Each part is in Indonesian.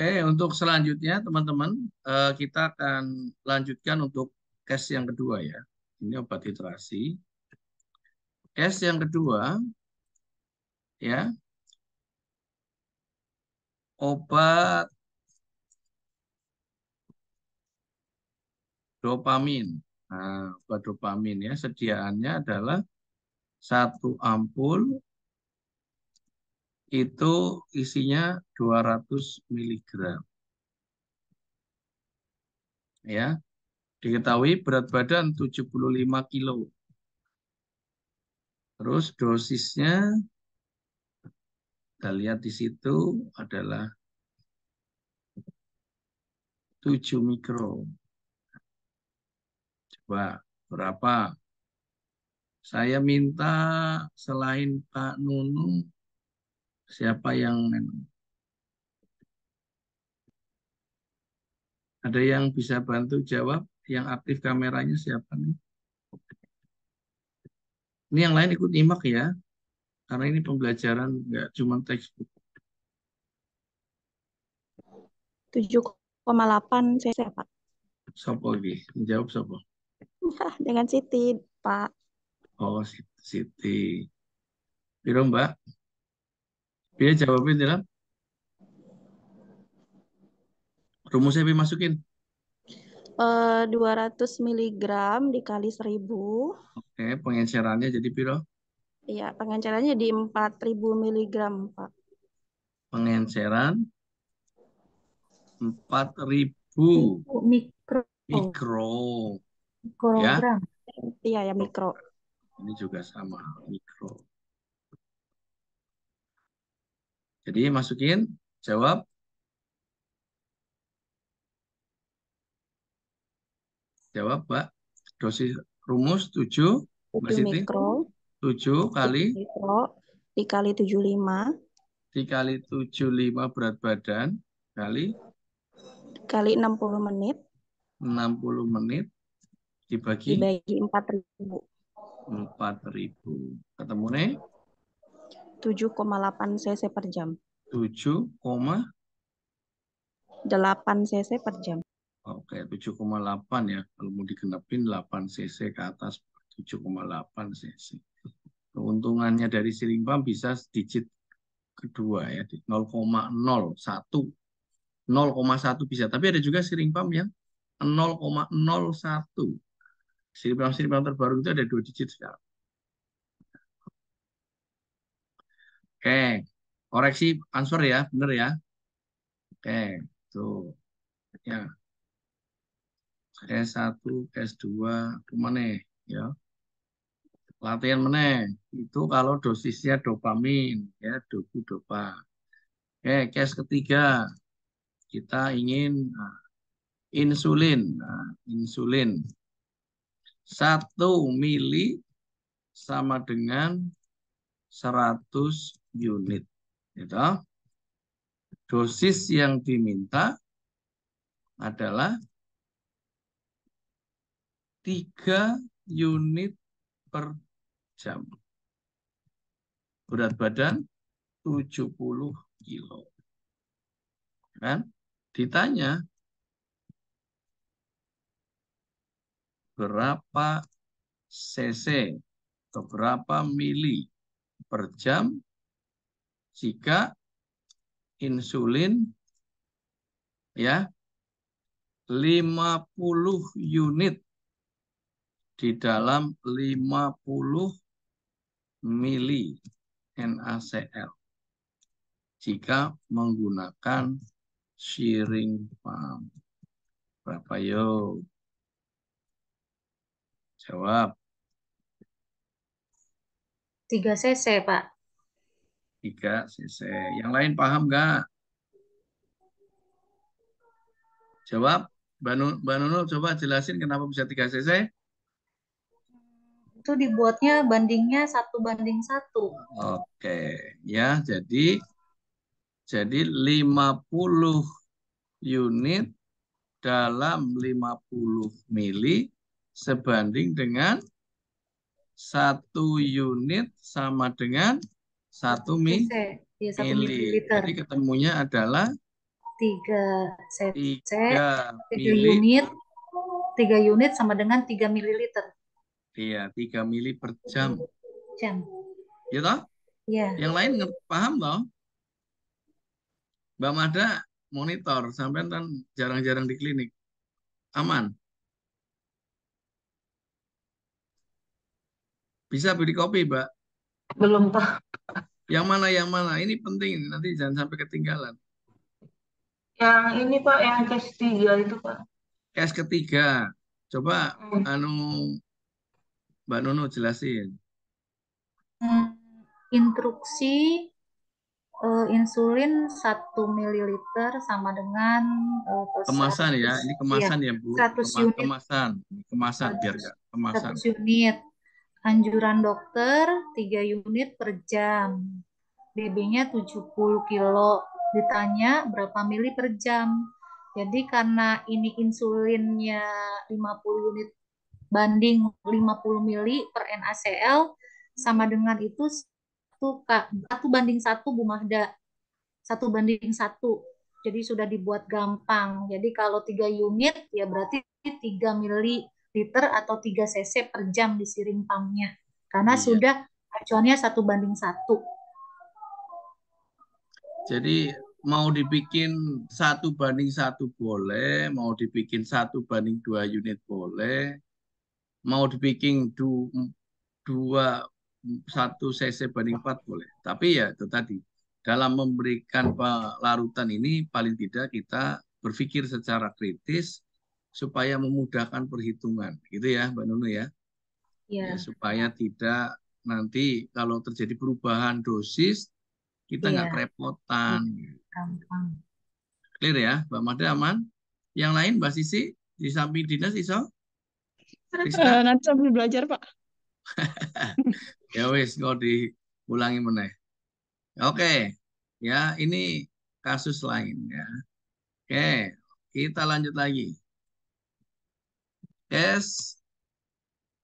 Untuk selanjutnya teman-teman, kita akan lanjutkan untuk case yang kedua ya. Ini obat hidrasi. Case yang kedua ya, obat dopamin. Nah, obat dopamin ya, sediaannya adalah 1 ampul itu isinya 200 miligram. Ya, diketahui berat badan 75 kilo. Terus dosisnya kita lihat di situ adalah 7 mikro. Coba berapa? Saya minta selain Pak Nunung, siapa yang ada yang bisa bantu jawab? Yang aktif kameranya siapa nih? Ini yang lain ikut nyimak ya, karena ini pembelajaran nggak cuma textbook. 7,8 cc, Pak. Sopo lagi? Menjawab sopo? Dengan Siti, Pak. Oh, Siti. Biro Mbak, dia jawabin ya. Rumusnya Pi masukin. 200 miligram dikali 1000. Oke, pengencerannya jadi Biro. Iya, pengencerannya di 4000 miligram, Pak. Pengenceran 4.000 Mikro. mikro. Ya, Mikrogram. Iya, ya mikro. ini juga sama mikro. Jadi masukin, jawab. Jawab, Mbak. Dosis rumus 7, Mbak 7 Siti. mikro. 7 kali 7 mikro dikali 75 dikali 75 berat badan kali dikali 60 menit 60 menit dibagi dibagi 4000. 4.000. Ketemu nih 7,8 cc per jam. 7,8 cc per jam. Oke, 7,8 ya. Kalau mau digenapin 8 cc ke atas 7,8 cc. Keuntungannya dari ceiling pump bisa digit kedua ya, di 0,01. 0,1 bisa, tapi ada juga ceiling pump yang 0,01. Ceiling pump terbaru itu ada 2 digit sekarang. Oke, koreksi answer ya, bener ya. Oke, tuh ya. S1, S2, kemana ya? Latihan meneh itu kalau dosisnya dopamin ya, dopa. Oke, case ketiga kita ingin insulin. Nah, insulin 1 mili sama dengan 100 unit. Gitu. Dosis yang diminta adalah 3 unit per jam. Berat badan 70 kilo. Kan? Ditanya berapa cc atau berapa mili per jam jika insulin ya 50 unit di dalam 50 mili NaCl jika menggunakan shearing pump. Berapa yuk? Jawab. 3 cc, Pak. 3 cc. Yang lain paham nggak? Jawab. Mbak Nunul coba jelasin kenapa bisa 3 cc. Itu dibuatnya bandingnya 1:1. Oke, ya jadi 50 unit dalam 50 mili sebanding dengan 1 unit sama dengan 1 cc. Ya, 1 mili. mililiter. Jadi ketemunya adalah 3 cc, 3 3 mili unit, per, 3 unit sama dengan 3 mililiter iya, 3 mili per jam. jam. Ya toh? Ya, Yang lain paham toh? Mbak Mada monitor, sampai kan jarang-jarang di klinik. Aman? Bisa beli kopi, Mbak? Belum, Pak. Yang mana, yang mana? Ini penting, nanti jangan sampai ketinggalan. Yang ini, Pak, yang case 3 itu, Pak. Case ketiga. Coba, Hmm. anu, Mbak Nunu jelasin. instruksi insulin 1 mililiter sama dengan Kemasan ya, 100, ini ya, kemasan ya Bu. 100 unit, Kemasan, ini kemasan biar 100, nggak kemasan. 100 unit. Anjuran dokter 3 unit per jam. BB-nya 70 kilo. Ditanya berapa mili per jam. Jadi karena ini insulinnya 50 unit banding 50 mili per NaCl sama dengan itu satu banding satu Bu Mahda. 1 banding 1. Jadi sudah dibuat gampang. Jadi kalau 3 unit ya berarti 3 mililiter atau 3 cc per jam di siring pumpnya. Karena Iya. sudah acuannya 1 banding 1. Jadi mau dibikin 1 banding 1 boleh, mau dibikin 1 banding 2 unit boleh, mau dibikin 1 cc banding 4 boleh. Tapi ya itu tadi, dalam memberikan pelarutan ini paling tidak kita berpikir secara kritis supaya memudahkan perhitungan, gitu ya Mbak Nunu ya. Ya, Ya, supaya tidak nanti kalau terjadi perubahan dosis kita nggak iya, kerepotan. gampang. Clear ya, Mbak Mada aman? Yang lain Mbak Sisi di samping dinas iso? Rizka? Nanti sambil belajar, Pak. Ya wis nggak diulangi meneh. Oke, ya ini kasus lain ya. Oke, kita lanjut lagi. Case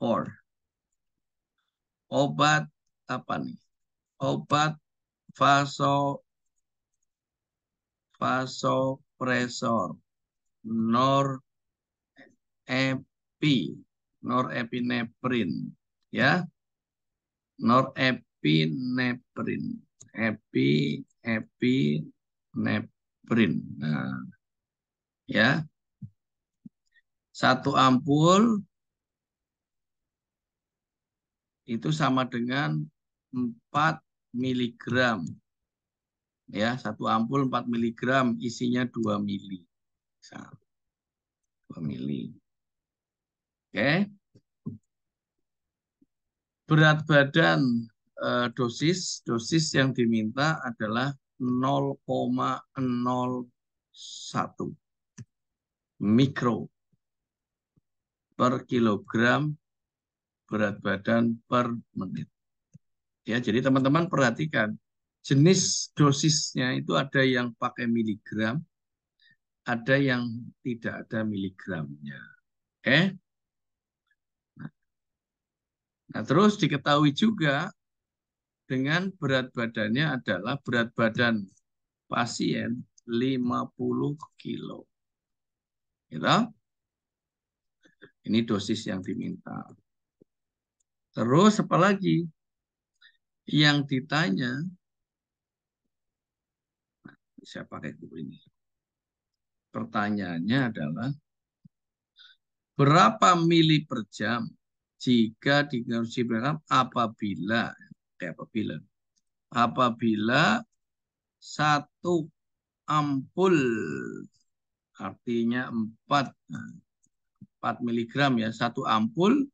4. Obat apa nih? Obat vasopresor norepinephrine ya, norepinephrine, epinephrine. Nah, ya, 1 ampul itu sama dengan 4 miligram. Ya, 1 ampul 4 miligram, isinya 2 mili. 2 mili. Oke. Berat badan dosis yang diminta adalah 0,01 mikro per kilogram berat badan per menit. Ya, jadi teman-teman perhatikan jenis dosisnya itu ada yang pakai miligram, ada yang tidak ada miligramnya. Oke? Nah, terus diketahui juga dengan berat badannya adalah berat badan pasien 50 kilo. Gitu? Ini dosis yang diminta. Terus apa lagi? Yang ditanya, saya pakai buku ini. Pertanyaannya adalah, berapa mili per jam jika dikonsumsikan apabila 1 ampul, artinya 4 miligram ya, 1 ampul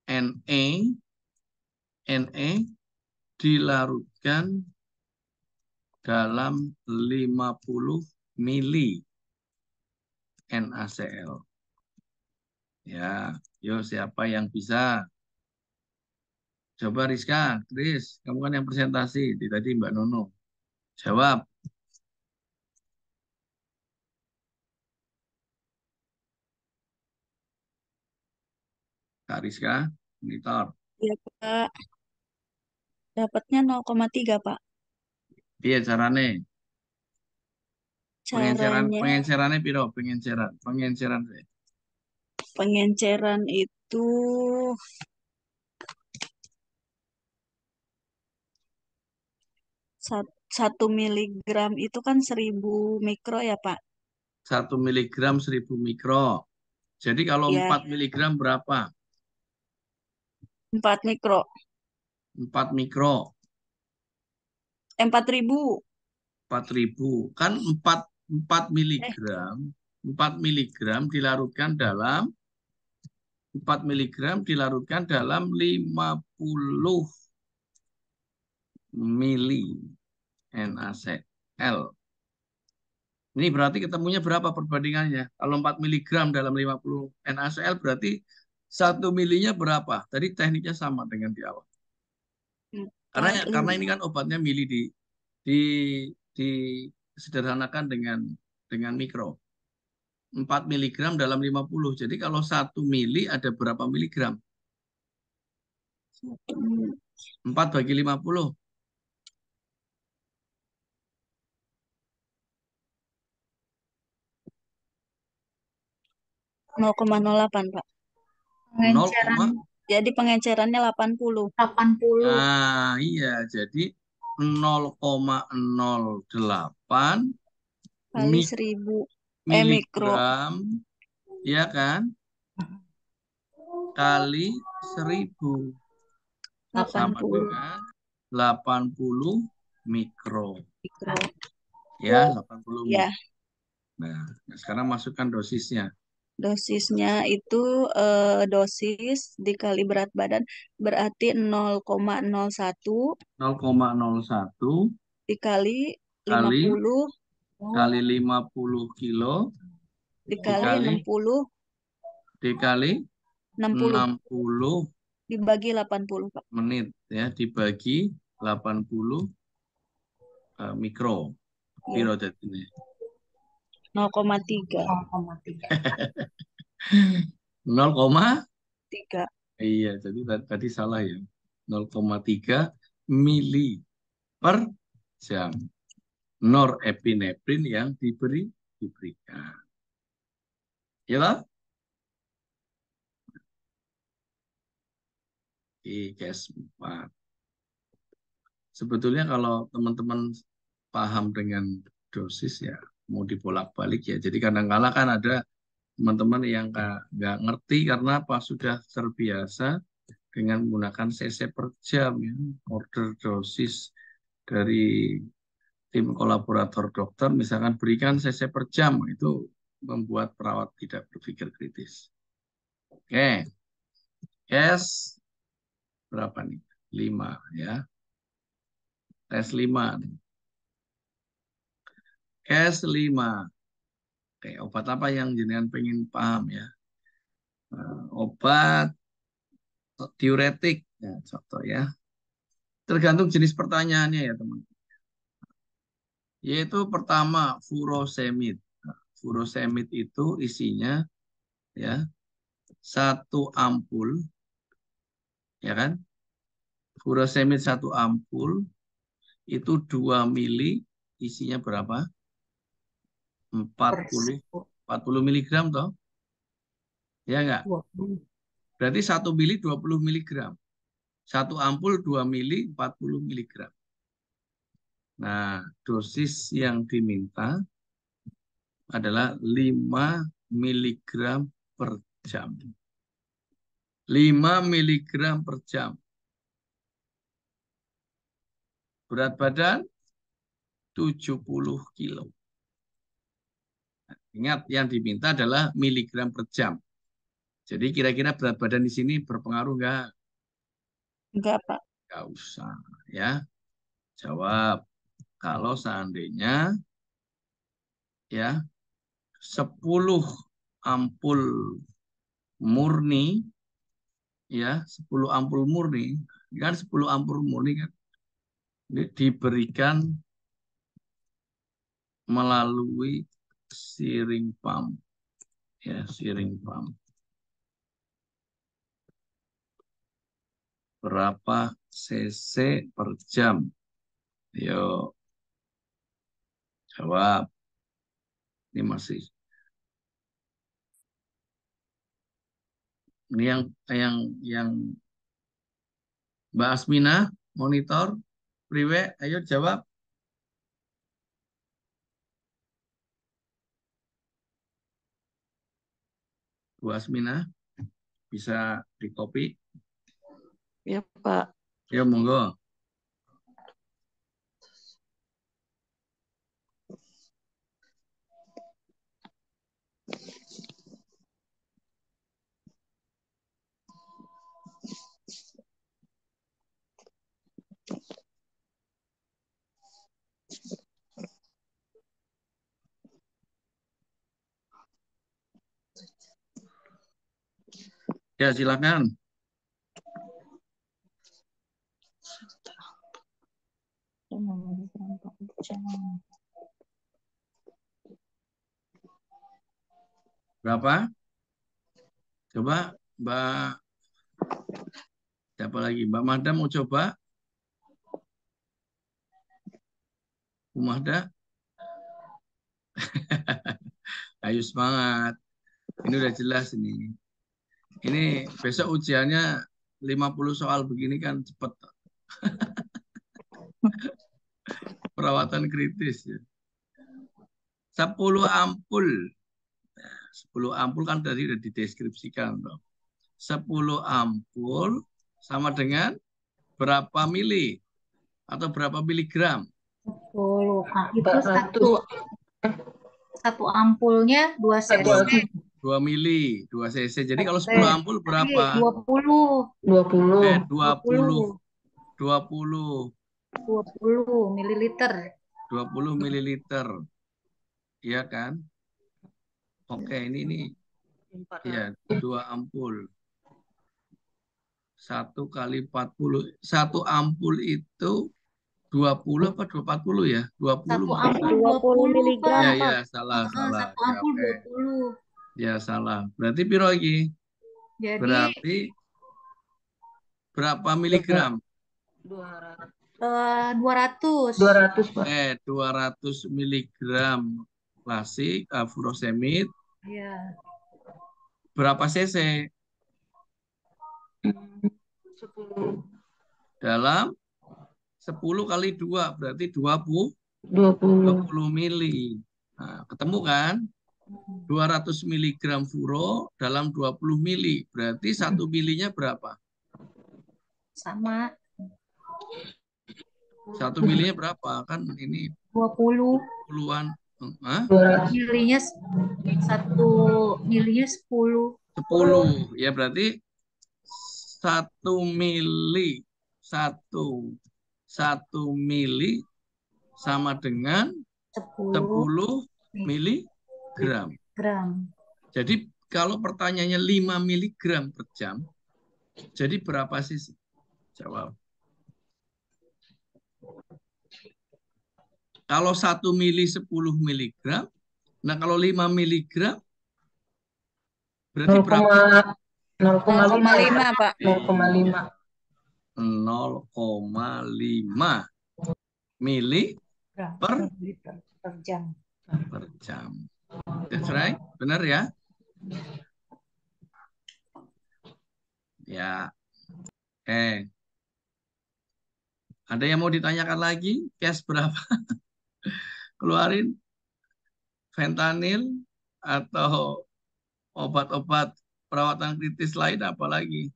NE dilarutkan dalam 50 mili NaCl. Ya, yuk siapa yang bisa? Coba Rizka, Chris, kamu kan yang presentasi, tadi Mbak Nono. Jawab. Kak Rizka, monitor. Iya, Pak. Dapatnya 0,3, Pak. Iya carane. Caranya Pengencerannya piro? Pengenceran. pengenceran itu 1 miligram itu kan 1000 mikro ya Pak? 1 miligram 1000 mikro. Jadi kalau Ya, 4 miligram berapa? 4 mikro. 4 mikro. 4.000. 4.000. Kan 4 Eh, miligram. 4 miligram dilarutkan dalam 4 miligram dilarutkan dalam 50 mili NaCl. Ini berarti ketemunya berapa perbandingannya? Kalau 4 miligram dalam 50 NaCl berarti 1 milinya berapa? Tadi tekniknya sama dengan di awal. Karena ini kan obatnya mili di disederhanakan dengan mikro. 4 miligram dalam 50. Jadi kalau 1 mili ada berapa miligram? 4 bagi 50. 0,08 Pak. Pengenceran 0, Jadi pengencerannya 80 80. nah iya, jadi 0,08 kali 1000 mikro miligram, ya kan? Kali 1000 sama 80 dengan 80 mikro. mikro. Ya, 80 mikro. Ya, Nah, sekarang masukkan dosisnya. dosisnya itu dosis dikali berat badan berarti 0,01 0,01 dikali kali 50 kali 50 kilo dikali dikali 60 dikali 60 60 dibagi 80 Pak. menit ya, dibagi 80 mikro. Ya, Piro ini? 0,3. 0, 3. iya, jadi tadi salah ya. 0,3 mili per jam. Norepinefrin yang diberikan. Ya lah? Case 4. Sebetulnya kalau teman-teman paham dengan dosis ya mau dibolak-balik ya. Jadi kadang-kala kan ada teman-teman yang nggak ngerti karena apa sudah terbiasa dengan menggunakan cc per jam ya. Order dosis dari tim kolaborator dokter misalkan berikan cc per jam itu membuat perawat tidak berpikir kritis. Oke, case berapa nih? 5 ya. Tes 5. Case 5. Oke, obat apa yang jenengan pengen paham ya? Obat diuretik, ya, contoh ya. Tergantung jenis pertanyaannya ya teman. Yaitu pertama furosemid. Nah, furosemid itu isinya ya 1 ampul, ya kan? Furosemid 1 ampul itu 2 mili, isinya berapa? 40 miligram toh? Ya enggak? Berarti 1 mili 20 miligram. 1 ampul 2 mili 40 miligram. Nah, dosis yang diminta adalah 5 miligram per jam. 5 miligram per jam. Berat badan 70 kilo. Nah, ingat yang diminta adalah miligram per jam. Jadi kira-kira berat badan di sini berpengaruh enggak? Enggak Pak. Enggak usah ya. Jawab. Kalau seandainya ya 10 ampul murni ya 10 ampul murni kan 10 ampul murni kan ini diberikan melalui siring pump ya siring pump berapa cc per jam? Yuk jawab. Ini masih. Ini yang Mbak Asmina monitor, Priwe, ayo jawab. Bu Asmina bisa di copy. Ya, Pak. Ya monggo. Ya silakan. Berapa? Coba Mbak, siapa lagi? Mbak Mahda mau coba? Bu Mahda? Ayo semangat. Ini udah jelas ini. Ini besok ujiannya 50 soal begini kan cepet. Perawatan kritis ya. 10 ampul. 10 ampul kan tadi udah dideskripsikan. 10 ampul sama dengan berapa mili atau berapa miligram? 10. Ah, itu 400. satu ampulnya 2 cc. 2 mili, 2 cc. Jadi kalau Oke. 10 ampul berapa? 20. 20. 20. 20. 20 mililiter. 20 mililiter. Iya kan? Oke, ini ya 2 ampul. 1 kali 40. 1 ampul itu 20 apa 40 ya? 20 Satu masa. ampul 20 20, miligram, Ya, Pak. ya, salah. Satu Ya, ampul oke. 20. Ya, salah. Berarti piro lagi? Jadi Berarti berapa miligram? 200. 200. 200, Pak. 200 miligram klasik furosemid. Iya. Berapa cc? 10. Dalam 10 kali 2 berarti 20 20. mili. Nah, ketemu kan? 200 miligram furo dalam 20 mili. Berarti 1 milinya berapa? Sama 1 milinya berapa? Kan ini 20. puluhan. Hah? 200. Milinya 10. 10. Ya berarti 1 mili. 1 mili sama dengan 10 miligram. gram. Jadi kalau pertanyaannya 5 miligram per jam, jadi berapa sih? Jawab. Kalau 1 mili 10 miligram, nah kalau 5 miligram, berarti berapa? 0,5, Pak. 0,5. 0,5 mili per jam. jam. That's right, benar ya? Ya. Ada yang mau ditanyakan lagi? Cash berapa? Keluarin fentanyl atau obat-obat perawatan kritis lain apalagi?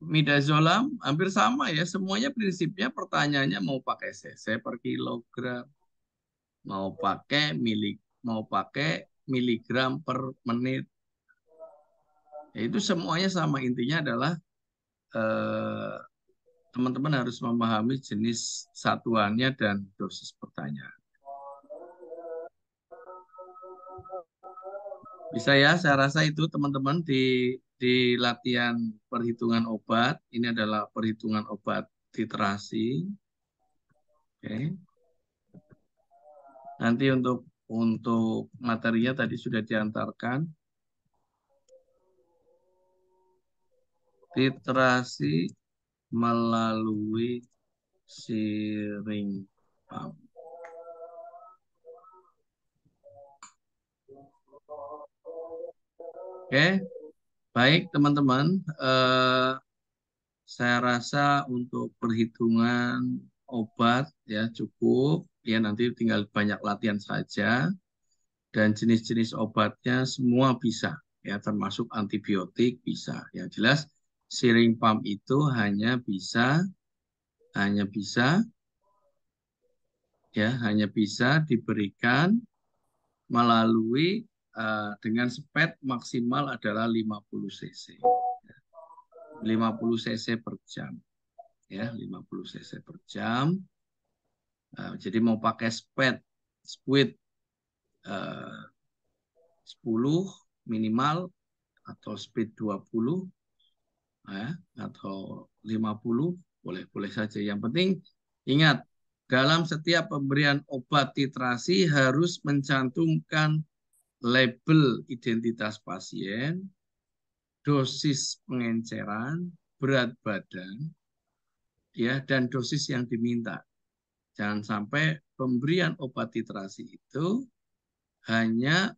Midazolam hampir sama ya. Semuanya prinsipnya pertanyaannya mau pakai cc per kilogram, mau pakai miligram per menit. Ya, itu semuanya sama. Intinya adalah teman-teman harus memahami jenis satuannya dan dosis pertanyaan. Bisa ya, saya rasa itu teman-teman di latihan perhitungan obat. Ini adalah perhitungan obat titrasi. Oke. Nanti untuk materinya tadi sudah diantarkan. Titrasi melalui siring pump. Oke, baik teman-teman. Saya rasa untuk perhitungan obat ya cukup. Ya nanti tinggal banyak latihan saja. Dan jenis-jenis obatnya semua bisa. Ya termasuk antibiotik bisa. Yang jelas syring pump itu hanya bisa diberikan melalui dengan sped maksimal adalah 50 cc. 50 cc per jam. Ya, 50 cc per jam. Jadi mau pakai speed 10 minimal atau speed 20 ya, atau 50 boleh-boleh saja. Yang penting ingat, dalam setiap pemberian obat titrasi harus mencantumkan label identitas pasien, dosis pengenceran, berat badan, ya, dan dosis yang diminta. Jangan sampai pemberian obat titrasi itu hanya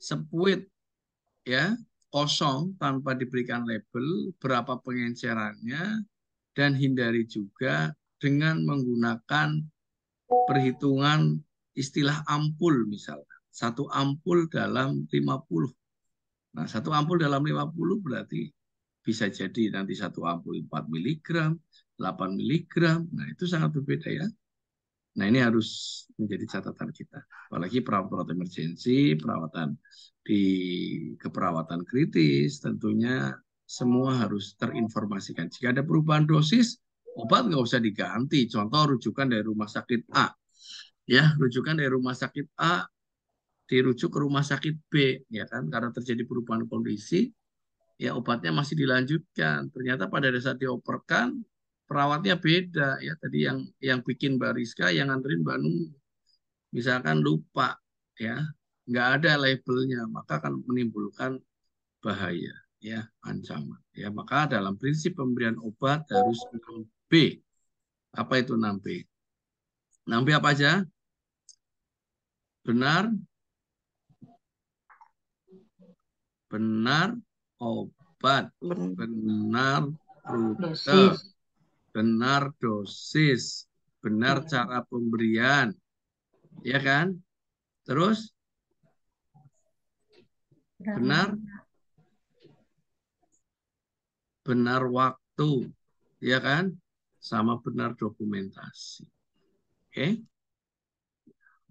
sepuit, ya, kosong tanpa diberikan label berapa pengencerannya, dan hindari juga dengan menggunakan perhitungan istilah ampul misalnya. Satu ampul dalam 50. Nah, satu ampul dalam 50 berarti bisa jadi nanti satu ampul 4 mg, 8 mg. Nah, itu sangat berbeda ya. Nah, ini harus menjadi catatan kita. Apalagi perawat-perawat emergensi, perawatan di keperawatan kritis, tentunya semua harus terinformasikan. Jika ada perubahan dosis, obat nggak usah diganti. Contoh rujukan dari rumah sakit A. Ya, rujukan dari rumah sakit A dirujuk ke rumah sakit B, ya kan? Karena terjadi perubahan kondisi, ya obatnya masih dilanjutkan. Ternyata pada saat dioperkan, perawatnya beda ya. Tadi yang bikin Mbak Rizka, yang nganterin Mbak Nung, misalkan lupa ya, nggak ada labelnya, maka akan menimbulkan bahaya ya, ancaman ya. Maka dalam prinsip pemberian obat harus 6B. Apa itu 6B? 6B apa aja? Benar obat, benar rute, benar dosis, benar cara pemberian, ya kan? Terus benar waktu, ya kan? Sama benar dokumentasi. Oke?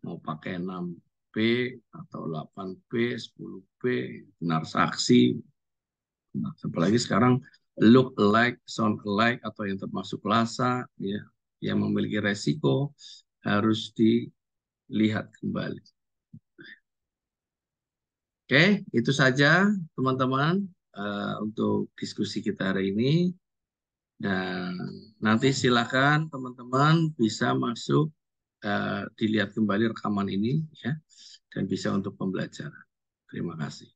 Mau pakai 6B atau 8B, 10B, benar saksi. Nah, apalagi sekarang look alike, sound alike, atau yang termasuk LASA, ya, yang memiliki resiko harus dilihat kembali. Oke, itu saja teman-teman untuk diskusi kita hari ini. Dan nanti silakan teman-teman bisa masuk, dilihat kembali rekaman ini, ya, dan bisa untuk pembelajaran. Terima kasih.